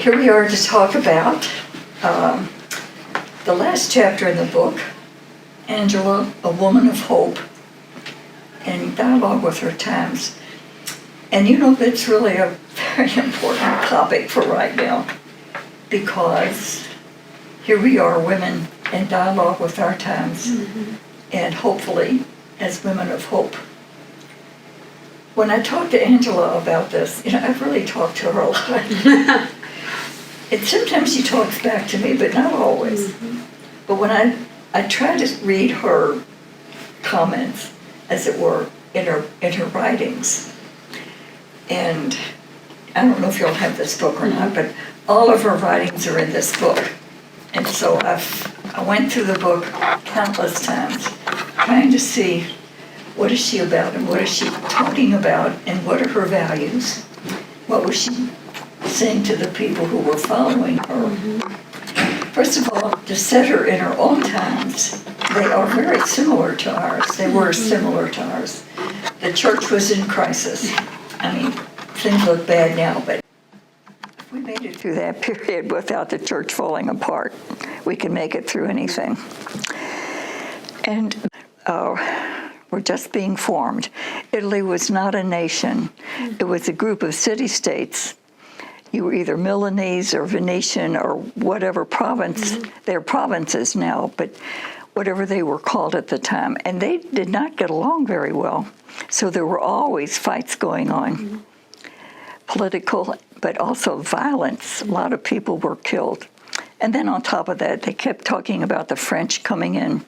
here we are to talk about the last chapter in the book, Angela, a Woman of Hope, in dialogue with her times. And you know, that's really a very important topic for right now, because here we are, women in dialogue with our times, and hopefully as women of hope. When I talked to Angela about this, you know, I've really talked to her a lot. And sometimes she talks back to me, but not always. But when I try to read her comments, as it were, in her writings, and I don't know if you'll have this book or not, but all of her writings are in this book. And so I went through the book countless times, trying to see what is she about and what is she talking about and what are her values. What was she saying to the people who were following her? First of all, to set her in her own times, they are very similar to ours. They were similar to ours. The church was in crisis. I mean, things look bad now, but if we made it through that period without the church falling apart, we can make it through anything. And were just being formed. Italy was not a nation. It was a group of city-states. You were either Milanese or Venetian or whatever province. They're provinces now, but whatever they were called at the time. And they did not get along very well. So there were always fights going on. Political, but also violence. A lot of people were killed. And then on top of that, they kept talking about the French coming in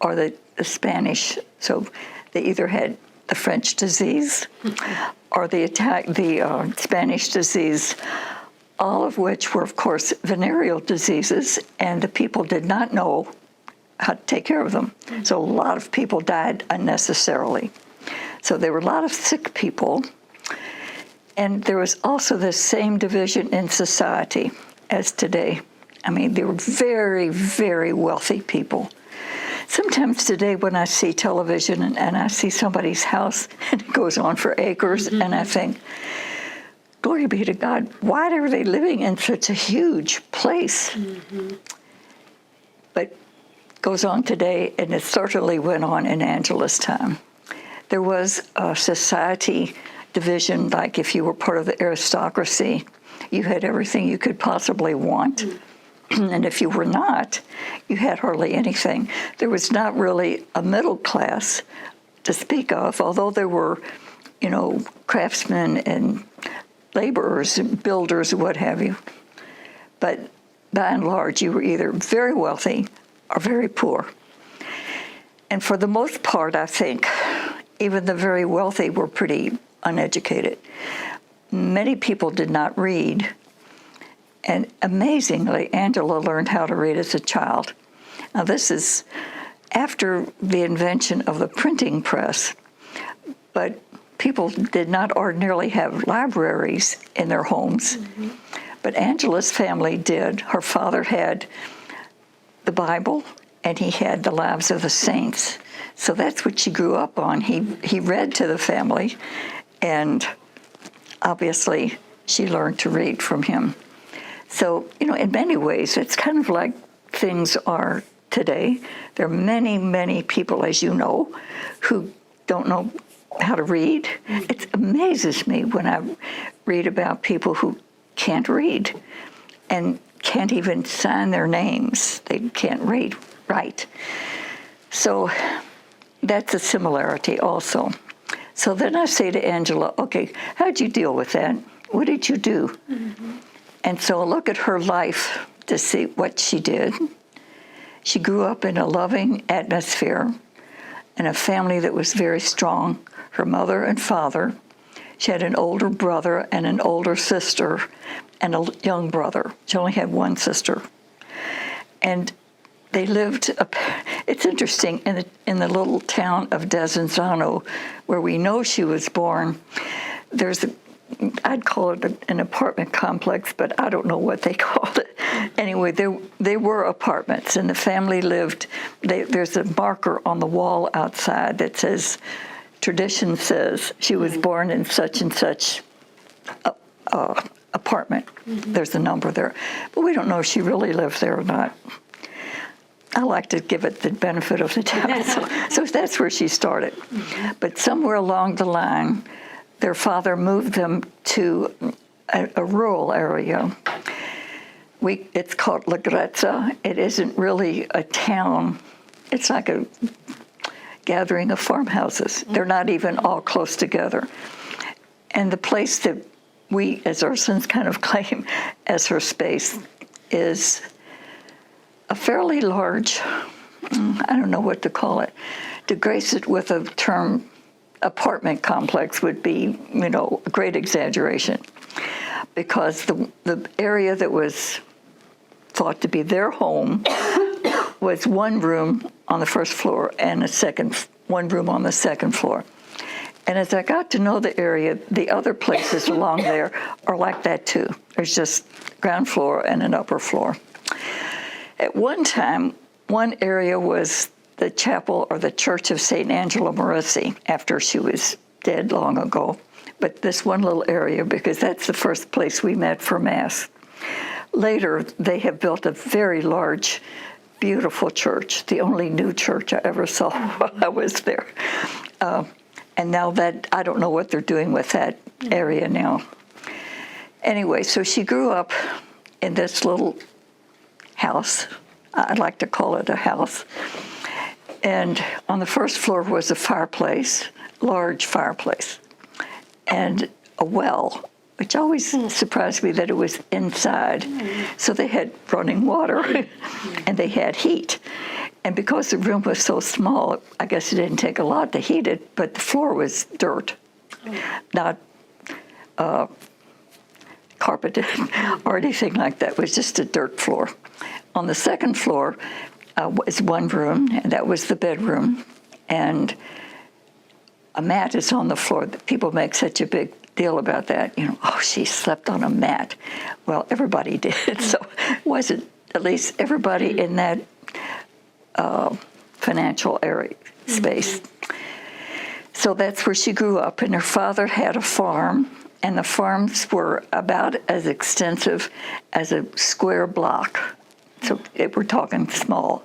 or the Spanish. So they either had the French disease or the Spanish disease, all of which were, of course, venereal diseases, and the people did not know how to take care of them. So a lot of people died unnecessarily. So there were a lot of sick people, and there was also the same division in society as today. I mean, they were very, very wealthy people. Sometimes today when I see television and I see somebody's house and it goes on for acres, and I think, glory be to God, why are they living in such a huge place? But it goes on today, and it certainly went on in Angela's time. There was a society division, like if you were part of the aristocracy, you had everything you could possibly want. And if you were not, you had hardly anything. There was not really a middle class to speak of, although there were, you know, craftsmen and laborers and builders and what have you. But by and large, you were either very wealthy or very poor. And for the most part, I think, even the very wealthy were pretty uneducated. Many people did not read. And amazingly, Angela learned how to read as a child. Now, this is after the invention of the printing press, but people did not ordinarily have libraries in their homes. But Angela's family did. Her father had the Bible, and he had the Lives of the Saints. So that's what she grew up on. He read to the family, and obviously she learned to read from him. So, you know, in many ways, it's kind of like things are today. There are many, many people, as you know, who don't know how to read. It amazes me when I read about people who can't read and can't even sign their names. They can't write. So that's a similarity also. So then I say to Angela, okay, how'd you deal with that? What did you do? And so I look at her life to see what she did. She grew up in a loving atmosphere in a family that was very strong. Her mother and father. She had an older brother and an older sister and a young brother. She only had one sister. And they lived, it's interesting, in the little town of Desenzano, where we know she was born, there's I'd call it an apartment complex, but I don't know what they called it. Anyway, they were apartments, and the family lived, there's a marker on the wall outside that says, tradition says she was born in such and such apartment. There's a number there. But we don't know if she really lived there or not. I like to give it the benefit of the doubt. So that's where she started. But somewhere along the line, their father moved them to a rural area. It's called La Grezza. It isn't really a town. It's like a gathering of farmhouses. They're not even all close together. And the place that we, as Ursans, kind of claim as her space is a fairly large, I don't know what to call it. To grace it with a term, apartment complex would be, a great exaggeration. Because the area that was thought to be their home was one room on the first floor and one room on the second floor. And as I got to know the area, the other places along there are like that too. There's just ground floor and an upper floor. At one time, one area was the chapel or the church of Saint Angela Merici, after she was dead long ago. But this one little area, because that's the first place we met for Mass. Later, they have built a very large, beautiful church, the only new church I ever saw while I was there. And now that, I don't know what they're doing with that area now. Anyway, so she grew up in this little house. I'd like to call it a house. And on the first floor was a fireplace, large fireplace, and a well, which always surprised me that it was inside. So they had running water and they had heat. And because the room was so small, I guess it didn't take a lot to heat it, but the floor was dirt, not carpeted or anything like that. It was just a dirt floor. On the second floor was one room, and that was the bedroom. And a mat is on the floor. People make such a big deal about that. Oh, she slept on a mat. Well, everybody did. So it wasn't, at least everybody in that financial area space. So that's where she grew up, and her father had a farm, and the farms were about as extensive as a square block. So we're talking small.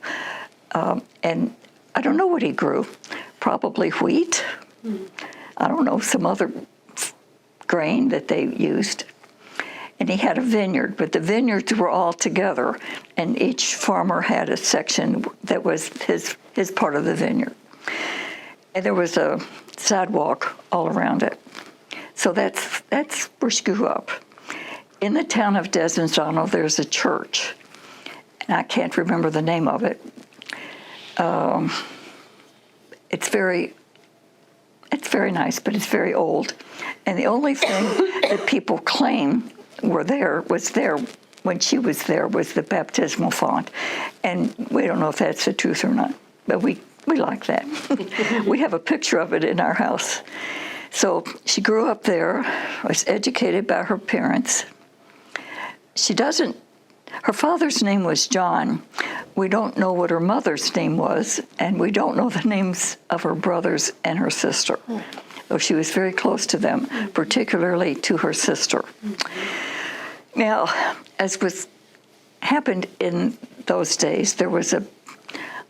And I don't know what he grew. Probably wheat. I don't know, some other grain that they used. And he had a vineyard, but the vineyards were all together, and each farmer had a section that was his part of the vineyard. And there was a sidewalk all around it. So that's where she grew up. In the town of Desenzano, there's a church, and I can't remember the name of it. It's very nice, but it's very old. And the only thing that people claim was there when she was there was the baptismal font. And we don't know if that's the truth or not, but we like that. We have a picture of it in our house. So she grew up there, was educated by her parents. Her father's name was John. We don't know what her mother's name was, and we don't know the names of her brothers and her sister, though she was very close to them, particularly to her sister. Now, as happened in those days, there was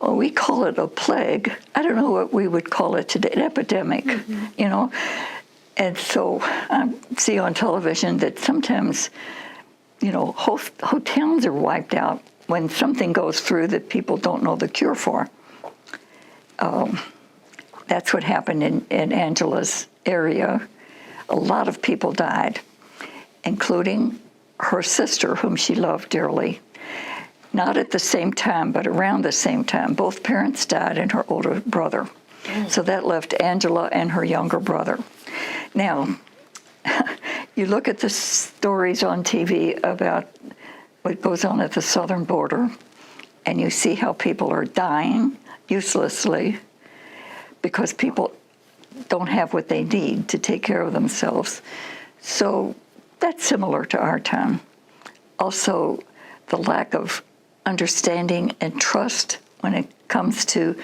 we call it a plague. I don't know what we would call it today, an epidemic, And so I see on television that sometimes, whole towns are wiped out when something goes through that people don't know the cure for. That's what happened in Angela's area. A lot of people died, including her sister, whom she loved dearly. Not at the same time, but around the same time. Both parents died and her older brother. So that left Angela and her younger brother. Now, you look at the stories on TV about what goes on at the southern border, and you see how people are dying uselessly because people don't have what they need to take care of themselves. So that's similar to our time. Also, the lack of understanding and trust when it comes to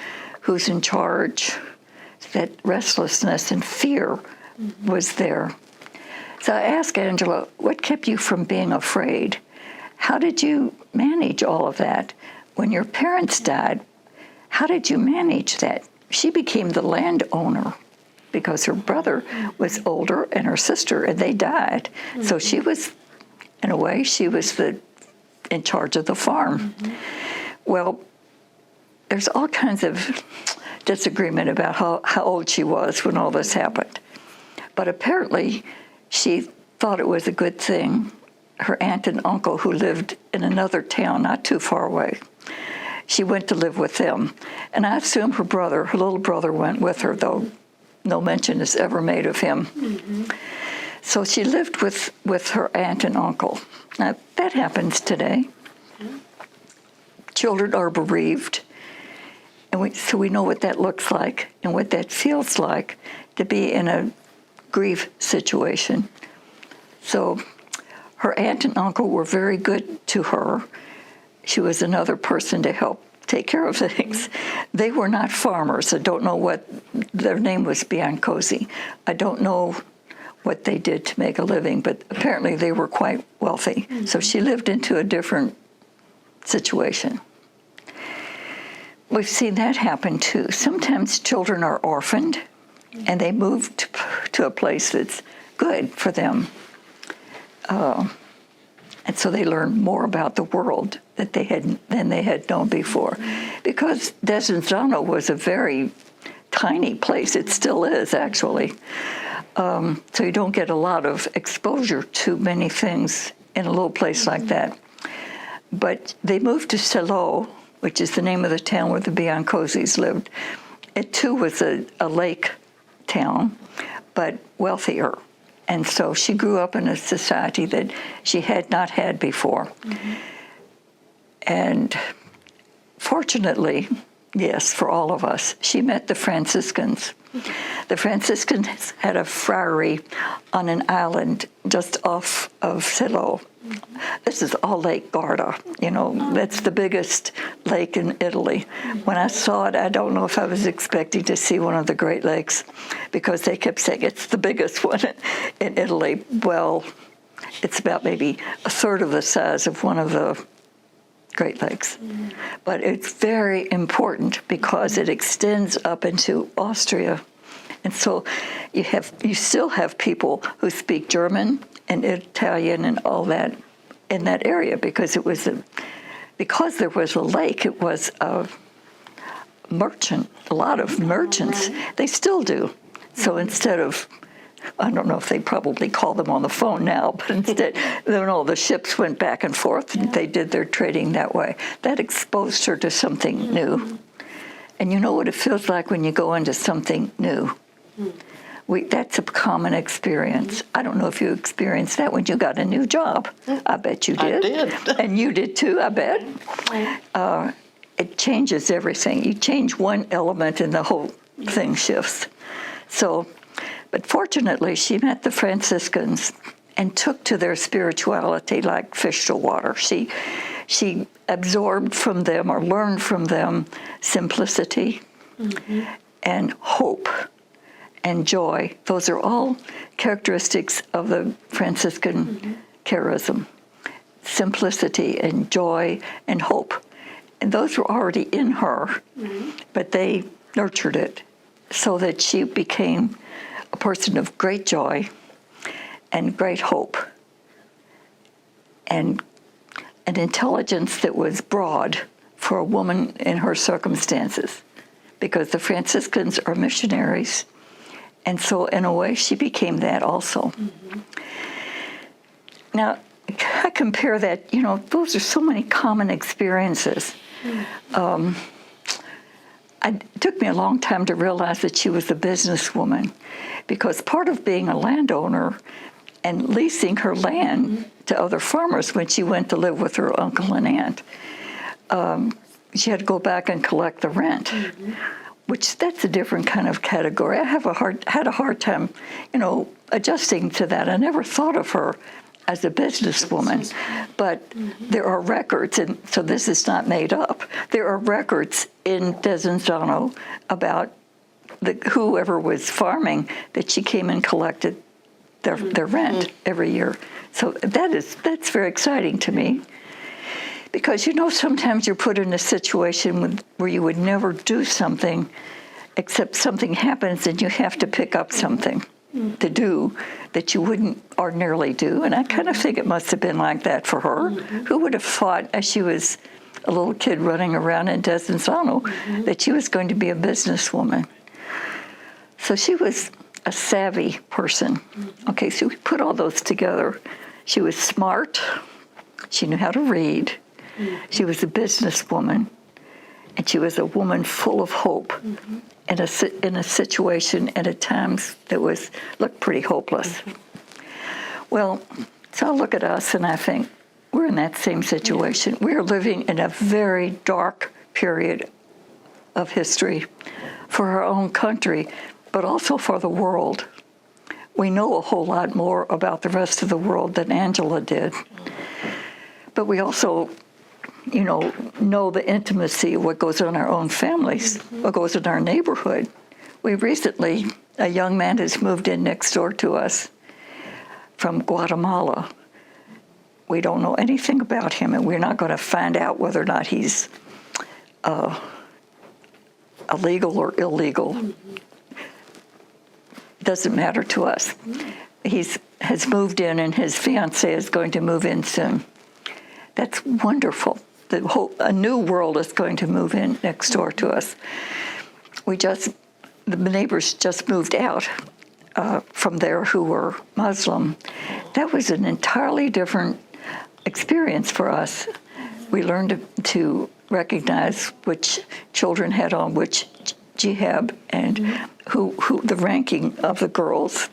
who's in charge, that restlessness and fear was there. So I asked Angela, what kept you from being afraid? How did you manage all of that? When your parents died, how did you manage that? She became the landowner because her brother was older and her sister, and they died. So she was, in a way, she was in charge of the farm. Well, there's all kinds of disagreement about how old she was when all this happened. But apparently, she thought it was a good thing. Her aunt and uncle, who lived in another town not too far away, she went to live with them. And I assume her little brother went with her, though no mention is ever made of him. So she lived with her aunt and uncle. Now, that happens today. Children are bereaved. And so we know what that looks like and what that feels like to be in a grief situation. So her aunt and uncle were very good to her. She was another person to help take care of things. They were not farmers. I don't know what, their name was Biancosi. I don't know what they did to make a living, but apparently they were quite wealthy. So she lived into a different situation. We've seen that happen too. Sometimes children are orphaned and they move to a place that's good for them. And so they learn more about the world than they had known before. Because Desenzano was a very tiny place. It still is, actually. So you don't get a lot of exposure to many things in a little place like that. But they moved to Selo, which is the name of the town where the Biancosis lived. It, too, was a lake town, but wealthier. And so she grew up in a society that she had not had before. And fortunately, yes, for all of us, she met the Franciscans. The Franciscans had a friary on an island just off of Selo. This is all Lake Garda, that's the biggest lake in Italy. When I saw it, I don't know if I was expecting to see one of the Great Lakes, because they kept saying it's the biggest one in Italy. Well, it's about maybe a third of the size of one of the Great Lakes. But it's very important because it extends up into Austria. And so you still have people who speak German and Italian and all that in that area, because there was a lake. It was a lot of merchants. They still do. So instead of, I don't know if they probably call them on the phone now, but instead, the ships went back and forth and they did their trading that way. That exposed her to something new. And you know what it feels like when you go into something new. That's a common experience. I don't know if you experienced that when you got a new job. I bet you did. I did. And you did too, I bet. It changes everything. You change one element and the whole thing shifts. So, but fortunately, she met the Franciscans and took to their spirituality like fish to water. She absorbed from them or learned from them simplicity and hope and joy. Those are all characteristics of the Franciscan charism. Simplicity and joy and hope. And those were already in her, but they nurtured it so that she became a person of great joy and great hope and an intelligence that was broad for a woman in her circumstances, because the Franciscans are missionaries. And so, in a way, she became that also. Now, I compare that, those are so many common experiences. It took me a long time to realize that she was a businesswoman, because part of being a landowner and leasing her land to other farmers when she went to live with her uncle and aunt, she had to go back and collect the rent. Which that's a different kind of category. I had a hard time, adjusting to that. I never thought of her as a businesswoman, but there are records, and so this is not made up. There are records in Desenzano about whoever was farming, that she came and collected their rent every year. So that's very exciting to me. Because, sometimes you're put in a situation where you would never do something, except something happens and you have to pick up something to do that you wouldn't ordinarily do. And I kind of think it must have been like that for her. Who would have thought, as she was a little kid running around in Desenzano, that she was going to be a businesswoman? So she was a savvy person. Okay, so we put all those together. She was smart. She knew how to read. She was a businesswoman, and she was a woman full of hope in a situation and at times that looked pretty hopeless. Well, so I look at us and I think we're in that same situation. We're living in a very dark period of history for our own country, but also for the world. We know a whole lot more about the rest of the world than Angela did. But we also, know the intimacy of what goes on in our own families, what goes in our neighborhood. A young man has moved in next door to us from Guatemala. We don't know anything about him, and we're not going to find out whether or not he's illegal or illegal. Doesn't matter to us. He has moved in, and his fiancée is going to move in soon. That's wonderful. A new world is going to move in next door to us. The neighbors just moved out from there who were Muslim. That was an entirely different experience for us. We learned to recognize which children had on which jihad and who the ranking of the girls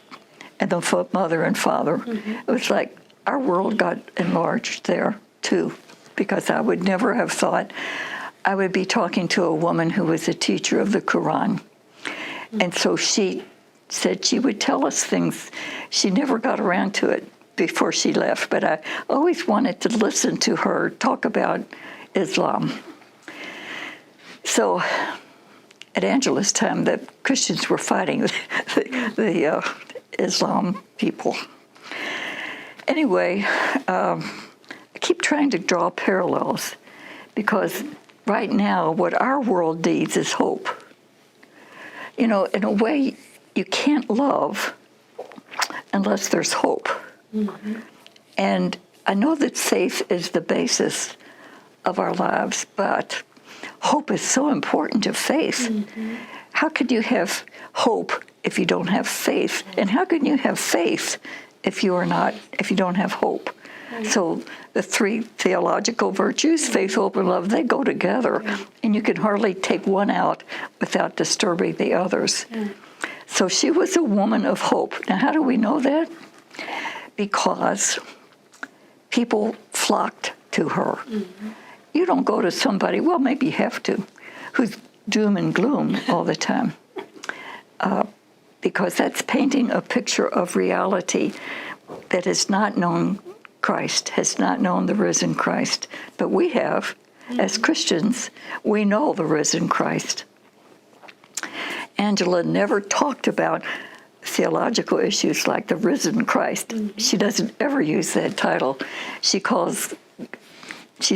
and the mother and father. It was like our world got enlarged there too, because I would never have thought I would be talking to a woman who was a teacher of the Quran. And so she said she would tell us things. She never got around to it before she left, but I always wanted to listen to her talk about Islam. So at Angela's time, the Christians were fighting the Islam people. Anyway, I keep trying to draw parallels because right now what our world needs is hope. In a way, you can't love unless there's hope. And I know that faith is the basis of our lives, but hope is so important to faith. How could you have hope if you don't have faith? And how can you have faith if you don't have hope? So the three theological virtues, faith, hope, and love, they go together. And you can hardly take one out without disturbing the others. So she was a woman of hope. Now, how do we know that? Because people flocked to her. You don't go to somebody, well, maybe you have to, who's doom and gloom all the time. Because that's painting a picture of reality that has not known Christ, has not known the risen Christ. But we have, as Christians, we know the risen Christ. Angela never talked about theological issues like the risen Christ. She doesn't ever use that title. She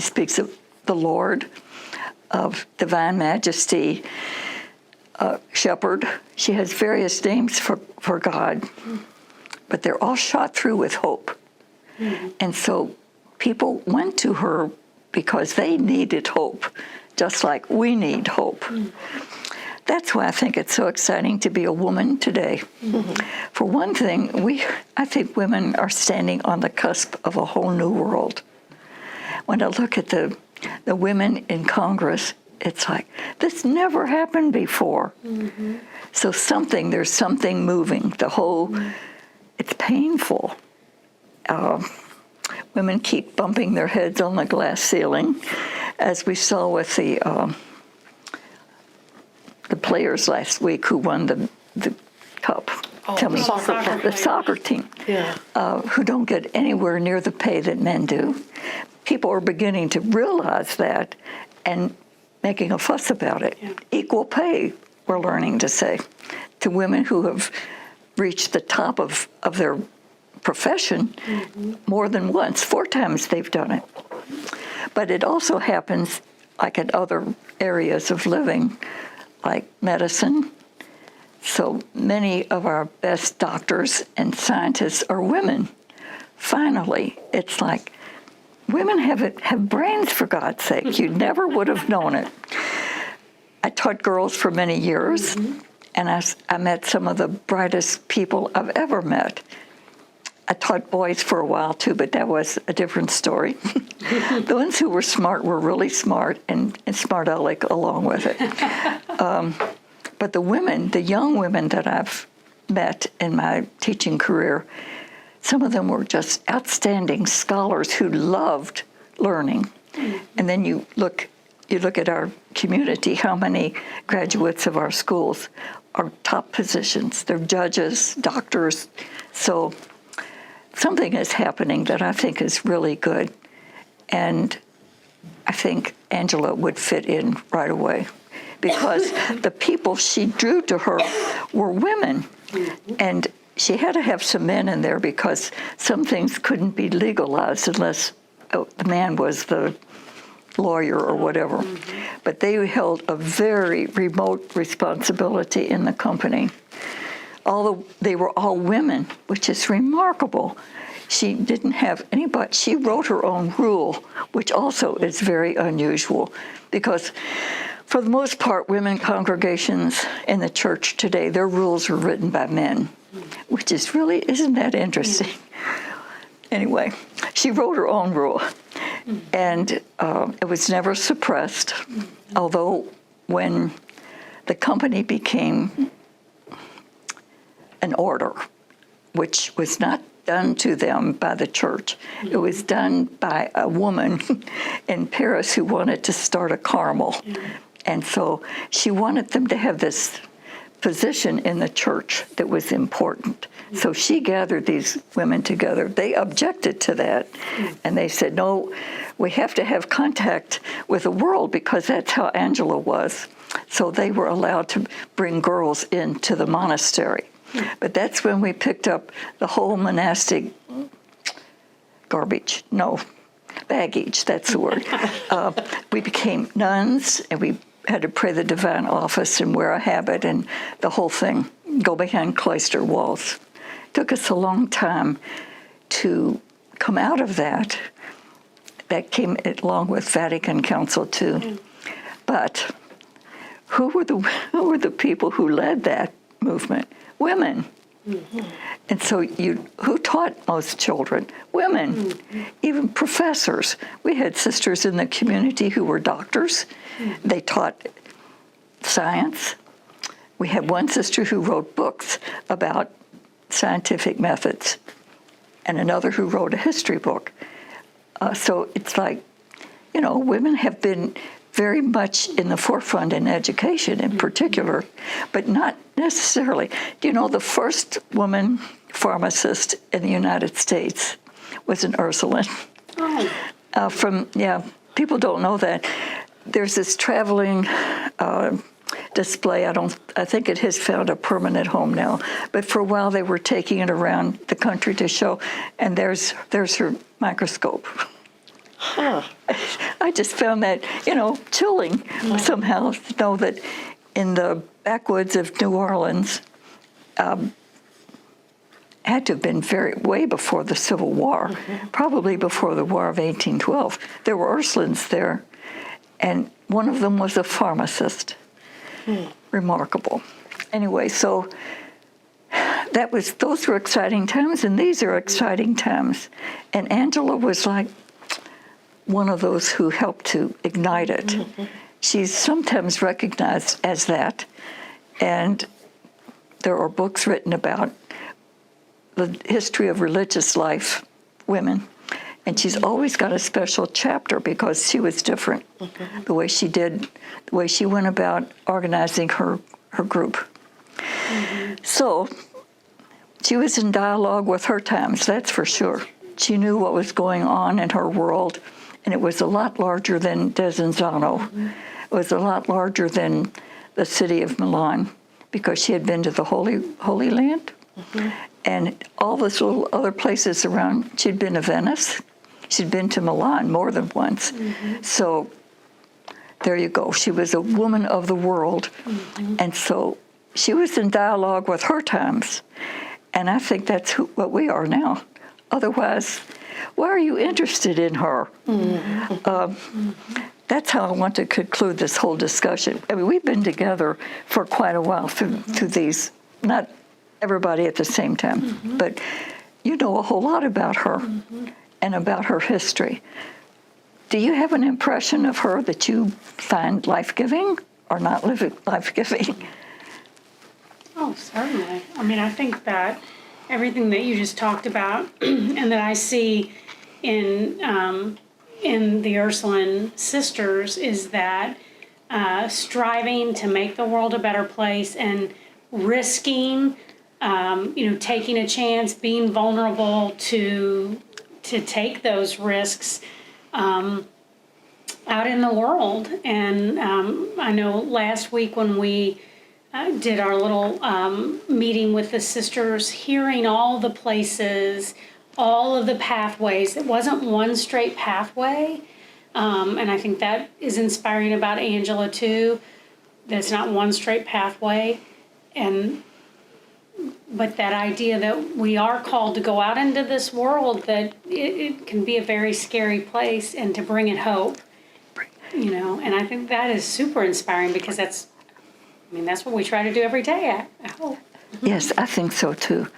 speaks of the Lord, of divine majesty, shepherd. She has various names for God, but they're all shot through with hope. And so people went to her because they needed hope, just like we need hope. That's why I think it's so exciting to be a woman today. For one thing, I think women are standing on the cusp of a whole new world. When I look at the women in Congress, it's like, this never happened before. So there's something moving. It's painful. Women keep bumping their heads on the glass ceiling, as we saw with the players last week who won the cup. Tell me, the soccer team, who don't get anywhere near the pay that men do. People are beginning to realize that and making a fuss about it. Equal pay, we're learning to say, to women who have reached the top of their profession more than once. 4 times they've done it. But it also happens like in other areas of living, like medicine. So many of our best doctors and scientists are women. Finally, it's like women have brains, for God's sake. You never would have known it. I taught girls for many years, and I met some of the brightest people I've ever met. I taught boys for a while, too, but that was a different story. The ones who were smart were really smart, and smart aleck along with it. But the women, the young women that I've met in my teaching career, some of them were just outstanding scholars who loved learning. And then you look at our community, how many graduates of our schools are top positions. They're judges, doctors. So something is happening that I think is really good. And I think Angela would fit in right away because the people she drew to her were women. And she had to have some men in there because some things couldn't be legalized unless the man was the lawyer or whatever. But they held a very remote responsibility in the company. Although they were all women, which is remarkable. She didn't have anybody. She wrote her own rule, which also is very unusual because for the most part, women congregations in the church today, their rules are written by men, which is really, isn't that interesting? Anyway, she wrote her own rule, and it was never suppressed, although when the company became an order, which was not done to them by the church. It was done by a woman in Paris who wanted to start a Carmel. And so she wanted them to have this position in the church that was important. So she gathered these women together. They objected to that. And they said, no, we have to have contact with the world because that's how Angela was. So they were allowed to bring girls into the monastery. But that's when we picked up the whole monastic baggage, that's the word. We became nuns, and we had to pray the divine office and wear a habit and the whole thing, go behind cloister walls. It took us a long time to come out of that. That came along with Vatican Council II. But who were the people who led that movement? Women. And so who taught most children? Women. Even professors. We had sisters in the community who were doctors. They taught science. We had one sister who wrote books about scientific methods and another who wrote a history book. So it's like, women have been very much in the forefront in education in particular, but not necessarily. Do you know the first woman pharmacist in the United States was an Ursuline? People don't know that. There's this traveling display. I think it has found a permanent home now, but for a while they were taking it around the country to show, and there's her microscope. I just found that, chilling somehow to know that in the backwoods of New Orleans, had to have been way before the Civil War, probably before the War of 1812. There were Ursulines there, and one of them was a pharmacist. Remarkable. Anyway, so those were exciting times, and these are exciting times. And Angela was like one of those who helped to ignite it. She's sometimes recognized as that, and there are books written about the history of religious life, women, and she's always got a special chapter because she was different, the way she went about organizing her group. So she was in dialogue with her times, that's for sure. She knew what was going on in her world, and it was a lot larger than Desenzano. It was a lot larger than the city of Milan because she had been to the Holy Land. and all those little other places around. She'd been to Venice. She'd been to Milan more than once. So there you go. She was a woman of the world. And so she was in dialogue with her times. And I think that's what we are now. Otherwise, why are you interested in her? That's how I want to conclude this whole discussion. I mean, we've been together for quite a while through these, not everybody at the same time, but you know a whole lot about her and about her history. Do you have an impression of her that you find life-giving or not life-giving? Oh, certainly. I mean, I think that everything that you just talked about and that I see in the Ursuline sisters is that striving to make the world a better place and risking, taking a chance, being vulnerable to take those risks out in the world. And I know last week when we did our little meeting with the sisters, hearing all the places, all of the pathways. It wasn't one straight pathway. And I think that is inspiring about Angela too. That's not one straight pathway. But that idea that we are called to go out into this world, that it can be a very scary place, and to bring it hope, and I think that is super inspiring, because that's what we try to do every day, I hope. Yes, I think so too.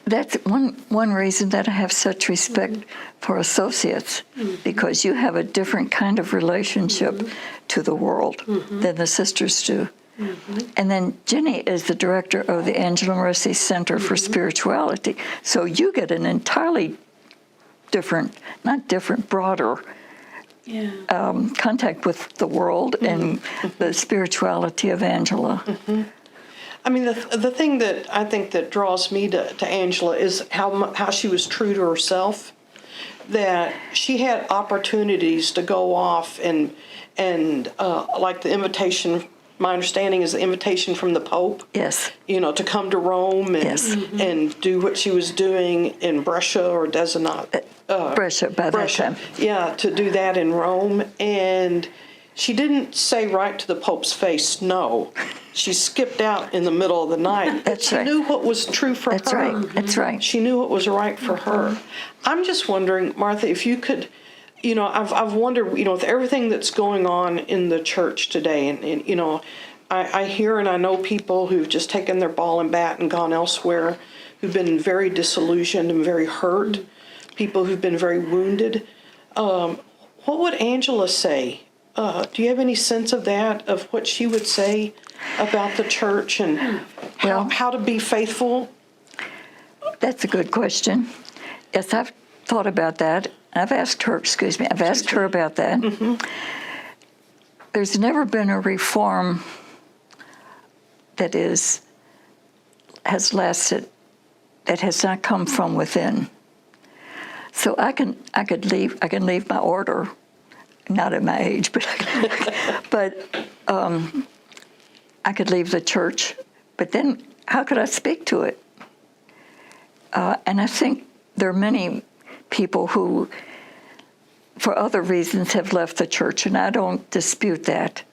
That's one reason that I have such respect for associates, because you have a different kind of relationship to the world than the sisters do. And then Jenny is the director of the Angela Merici Center for Spirituality. So you get an entirely different, broader contact with the world and the spirituality of Angela. I mean, the thing that I think that draws me to Angela is how she was true to herself, that she had opportunities to go off and like the invitation. My understanding is the invitation from the Pope. Yes. To come to Rome and do what she was doing in Brescia or Brescia by that time. Yeah, to do that in Rome. And she didn't say right to the Pope's face no. She skipped out in the middle of the night. That's she right. knew what was true for her. That's right. That's right. She knew what was right for her. I'm just wondering, Martha, if you could, I've wondered, with everything that's going on in the church today, and I hear and I know people who've just taken their ball and bat and gone elsewhere, who've been very disillusioned and very hurt, people who've been very wounded. What would Angela say? Do you have any sense of that, of what she would say about the church and how to be faithful? That's a good question. Yes, I've thought about that. I've asked her about that. There's never been a reform that has lasted, that has not come from within. So I can leave my order, not at my age, but I could leave the church. But then how could I speak to it? And I think there are many people who, for other reasons, have left the church, and I don't dispute that.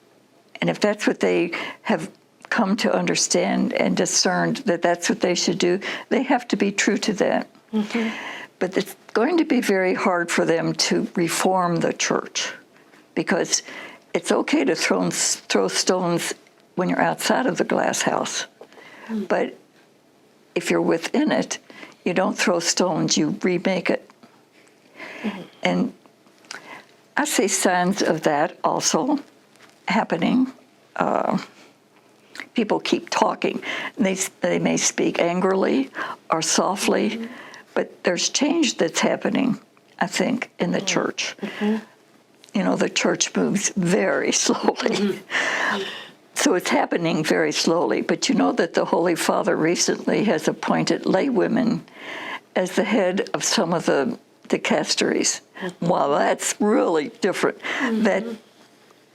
And if that's what they have come to understand and discerned, that that's what they should do, they have to be true to that. But it's going to be very hard for them to reform the church, because it's okay to throw stones when you're outside of the glass house. But if you're within it, you don't throw stones, you remake it. And I see signs of that also happening. People keep talking. They may speak angrily or softly, but there's change that's happening, I think, in the church. The church moves very slowly. So it's happening very slowly. But you know that the Holy Father recently has appointed lay women as the head of some of the dicasteries. Well, that's really different. That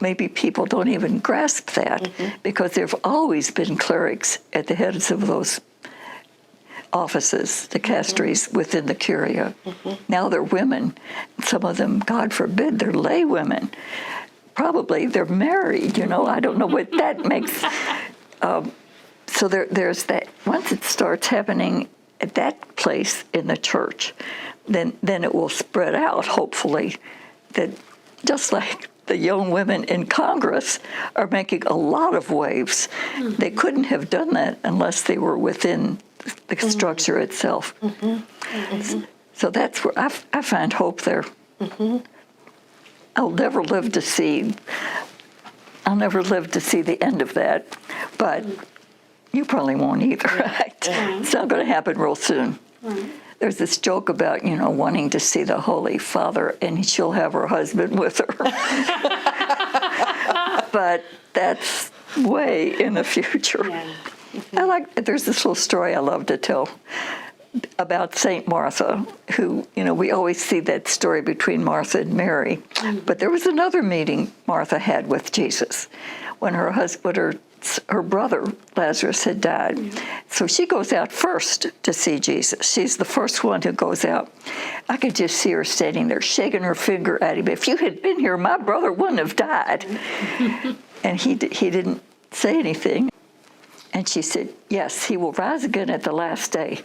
maybe people don't even grasp that, because there have always been clerics at the heads of those offices, dicasteries within the Curia. Now they're women. Some of them, God forbid, they're lay women. Probably they're married, I don't know what that makes. So there's that. Once it starts happening at that place in the church, then it will spread out, hopefully, that just like the young women in Congress are making a lot of waves. They couldn't have done that unless they were within the structure itself. So that's where I find hope there. I'll never live to see the end of that, but you probably won't either, right? It's not going to happen real soon. There's this joke about, wanting to see the Holy Father, and she'll have her husband with her. But that's way in the future. There's this little story I love to tell about Saint Martha, who, we always see that story between Martha and Mary. But there was another meeting Martha had with Jesus when her brother Lazarus had died. So she goes out first to see Jesus. She's the first one who goes out. I could just see her standing there shaking her finger at him. If you had been here, my brother wouldn't have died. And he didn't say anything. And she said, yes, he will rise again at the last day.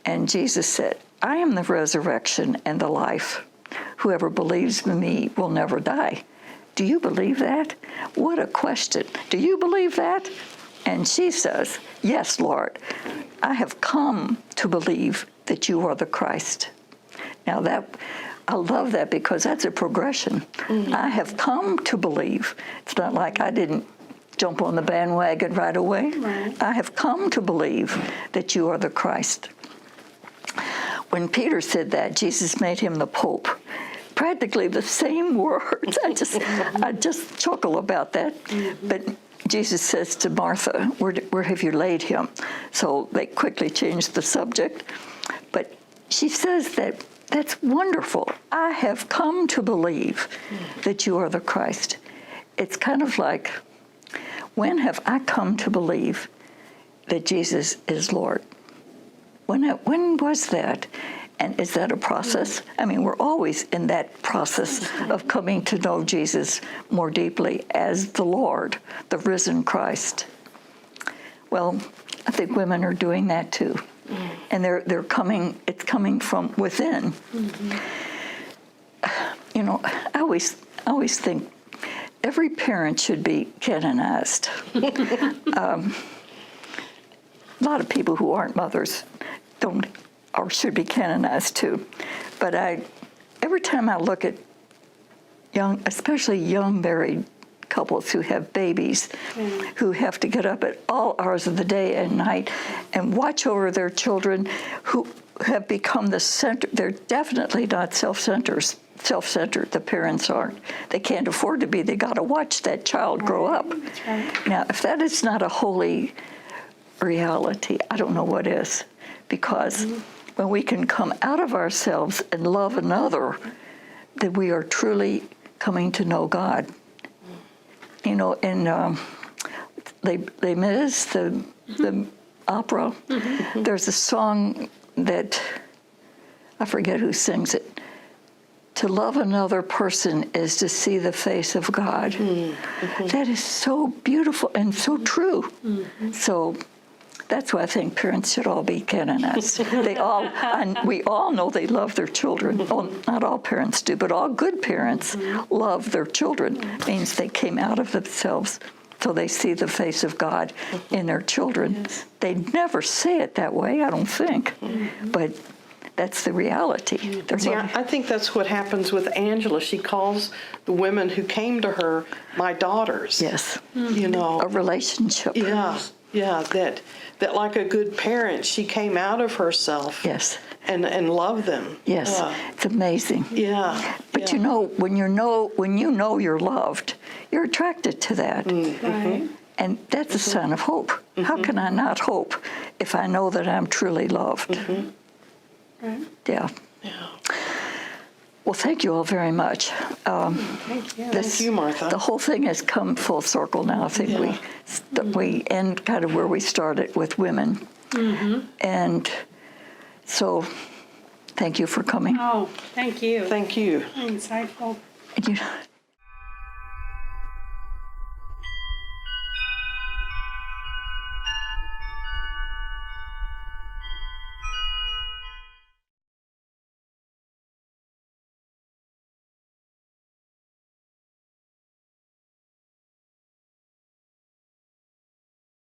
And Jesus said, I am the resurrection and the life. Whoever believes in me will never die. Do you believe that? What a question. Do you believe that? And she says, yes, Lord, I have come to believe that you are the Christ. Now I love that because that's a progression. I have come to believe. It's not like I didn't jump on the bandwagon right away. I have come to believe that you are the Christ. When Peter said that, Jesus made him the Pope. Practically the same words. I just chuckle about that. But Jesus says to Martha, where have you laid him? So they quickly changed the subject. But she says that's wonderful. I have come to believe that you are the Christ. It's kind of like, when have I come to believe that Jesus is Lord? When was that? And is that a process? I mean, we're always in that process of coming to know Jesus more deeply as the Lord, the risen Christ. Well, I think women are doing that too. And they're coming, it's coming from within. I always think every parent should be canonized. A lot of people who aren't mothers don't or should be canonized too. But every time I look at especially young married couples who have babies, who have to get up at all hours of the day and night and watch over their children, who have become the center. They're definitely not self-centered. The parents aren't. They can't afford to be. They got to watch that child grow up. That's right. Now, if that is not a holy reality, I don't know what is. Because when we can come out of ourselves and love another, then we are truly coming to know God. In Les Mis, the opera, there's a song that, I forget who sings it, to love another person is to see the face of God. That is so beautiful and so true. So that's why I think parents should all be canonized. We all know they love their children. Well, not all parents do, but all good parents love their children. It means they came out of themselves, so they see the face of God in their children. They never say it that way, I don't think, but that's the reality. See, I think that's what happens with Angela. She calls the women who came to her my daughters. Yes. A relationship. Yeah, that like a good parent, she came out of herself. Yes. And loved them. Yes, it's amazing. Yeah. But when you know you're loved, you're attracted to that. Right. And that's a sign of hope. How can I not hope if I know that I'm truly loved? Right. Yeah. Well, thank you all very much. Thank you. Thank you, Martha. The whole thing has come full circle now. I think we end kind of where we started with women. And so, thank you for coming. Oh, thank you. Thank you. Insightful. You know,